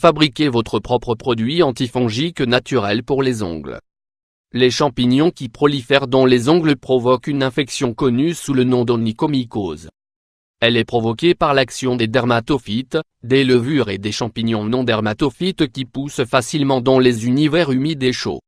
Fabriquez votre propre produit antifongique naturel pour les ongles. Les champignons qui prolifèrent dans les ongles provoquent une infection connue sous le nom d'onychomycose. Elle est provoquée par l'action des dermatophytes, des levures et des champignons non dermatophytes qui poussent facilement dans les univers humides et chauds.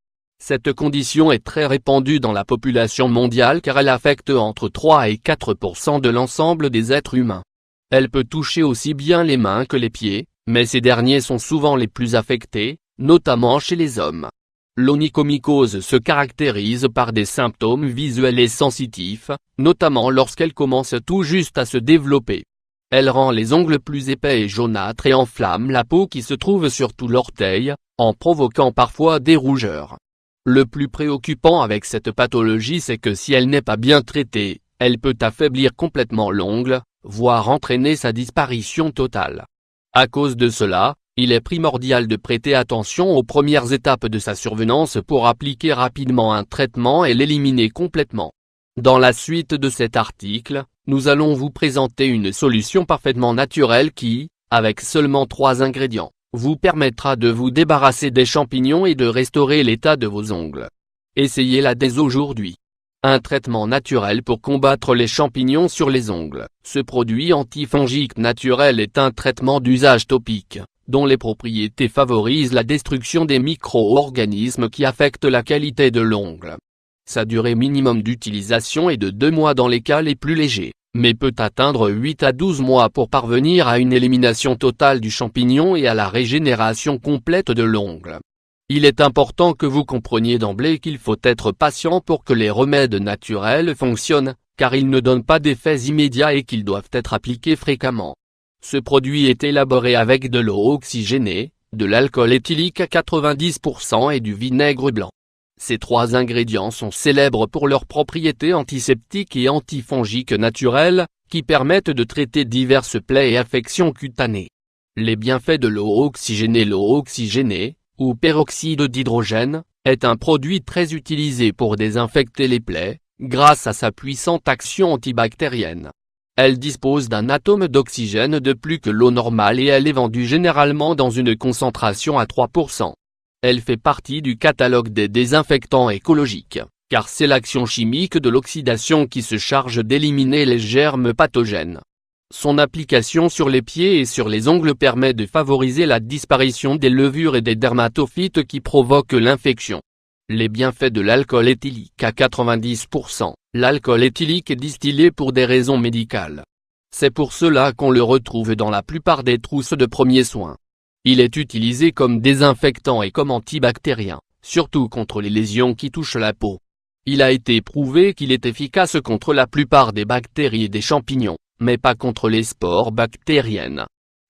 Cette condition est très répandue dans la population mondiale car elle affecte entre 3 et 4% de l'ensemble des êtres humains. Elle peut toucher aussi bien les mains que les pieds, mais ces derniers sont souvent les plus affectés, notamment chez les hommes. L'onychomycose se caractérise par des symptômes visuels et sensitifs, notamment lorsqu'elle commence tout juste à se développer. Elle rend les ongles plus épais et jaunâtres et enflamme la peau qui se trouve sur tout l'orteil, en provoquant parfois des rougeurs. Le plus préoccupant avec cette pathologie c'est que si elle n'est pas bien traitée, elle peut affaiblir complètement l'ongle, voire entraîner sa disparition totale. À cause de cela, il est primordial de prêter attention aux premières étapes de sa survenance pour appliquer rapidement un traitement et l'éliminer complètement. Dans la suite de cet article, nous allons vous présenter une solution parfaitement naturelle qui, avec seulement 3 ingrédients, vous permettra de vous débarrasser des champignons et de restaurer l'état de vos ongles. Essayez-la dès aujourd'hui. Un traitement naturel pour combattre les champignons sur les ongles. Ce produit antifongique naturel est un traitement d'usage topique, dont les propriétés favorisent la destruction des micro-organismes qui affectent la qualité de l'ongle. Sa durée minimum d'utilisation est de 2 mois dans les cas les plus légers, mais peut atteindre 8 à 12 mois pour parvenir à une élimination totale du champignon et à la régénération complète de l'ongle. Il est important que vous compreniez d'emblée qu'il faut être patient pour que les remèdes naturels fonctionnent, car ils ne donnent pas d'effets immédiats et qu'ils doivent être appliqués fréquemment. Ce produit est élaboré avec de l'eau oxygénée, de l'alcool éthylique à 90% et du vinaigre blanc. Ces 3 ingrédients sont célèbres pour leurs propriétés antiseptiques et antifongiques naturelles, qui permettent de traiter diverses plaies et affections cutanées. Les bienfaits de l'eau oxygénée, ou peroxyde d'hydrogène, est un produit très utilisé pour désinfecter les plaies, grâce à sa puissante action antibactérienne. Elle dispose d'un atome d'oxygène de plus que l'eau normale et elle est vendue généralement dans une concentration à 3%. Elle fait partie du catalogue des désinfectants écologiques, car c'est l'action chimique de l'oxydation qui se charge d'éliminer les germes pathogènes. Son application sur les pieds et sur les ongles permet de favoriser la disparition des levures et des dermatophytes qui provoquent l'infection. Les bienfaits de l'alcool éthylique à 90%. L'alcool éthylique est distillé pour des raisons médicales. C'est pour cela qu'on le retrouve dans la plupart des trousses de premiers soins. Il est utilisé comme désinfectant et comme antibactérien, surtout contre les lésions qui touchent la peau. Il a été prouvé qu'il est efficace contre la plupart des bactéries et des champignons, mais pas contre les spores bactériennes.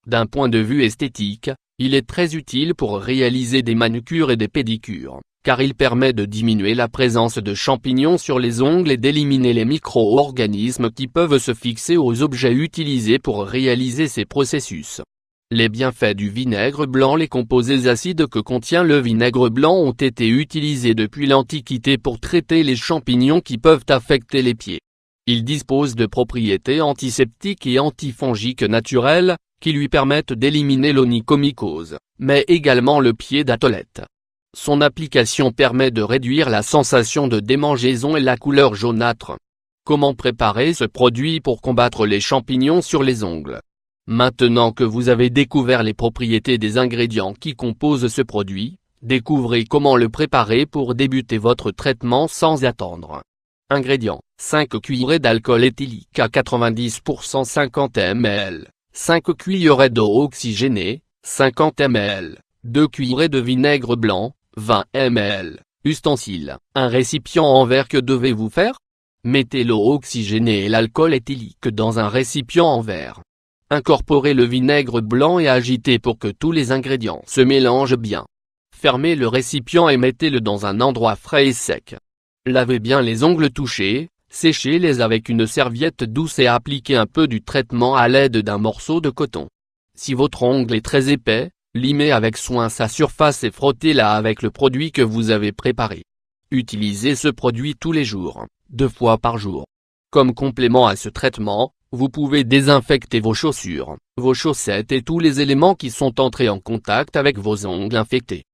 D'un point de vue esthétique, il est très utile pour réaliser des manucures et des pédicures, car il permet de diminuer la présence de champignons sur les ongles et d'éliminer les micro-organismes qui peuvent se fixer aux objets utilisés pour réaliser ces processus. Les bienfaits du vinaigre blanc. Les composés acides que contient le vinaigre blanc ont été utilisés depuis l'Antiquité pour traiter les champignons qui peuvent affecter les pieds. Il dispose de propriétés antiseptiques et antifongiques naturelles, qui lui permettent d'éliminer l'onychomycose, mais également le pied d'athlète. Son application permet de réduire la sensation de démangeaison et la couleur jaunâtre. Comment préparer ce produit pour combattre les champignons sur les ongles? Maintenant que vous avez découvert les propriétés des ingrédients qui composent ce produit, découvrez comment le préparer pour débuter votre traitement sans attendre. Ingrédients: 5 cuillerées d'alcool éthylique à 90% 50 ml, 5 cuillerées d'eau oxygénée, 50 ml, 2 cuillerées de vinaigre blanc, 20 ml. Ustensiles: un récipient en verre. Que devez-vous faire? Mettez l'eau oxygénée et l'alcool éthylique dans un récipient en verre. Incorporez le vinaigre blanc et agitez pour que tous les ingrédients se mélangent bien. Fermez le récipient et mettez-le dans un endroit frais et sec. Lavez bien les ongles touchés, séchez-les avec une serviette douce et appliquez un peu du traitement à l'aide d'un morceau de coton. Si votre ongle est très épais, limez avec soin sa surface et frottez-la avec le produit que vous avez préparé. Utilisez ce produit tous les jours, 2 fois par jour. Comme complément à ce traitement, Vous pouvez désinfecter vos chaussures, vos chaussettes et tous les éléments qui sont entrés en contact avec vos ongles infectés.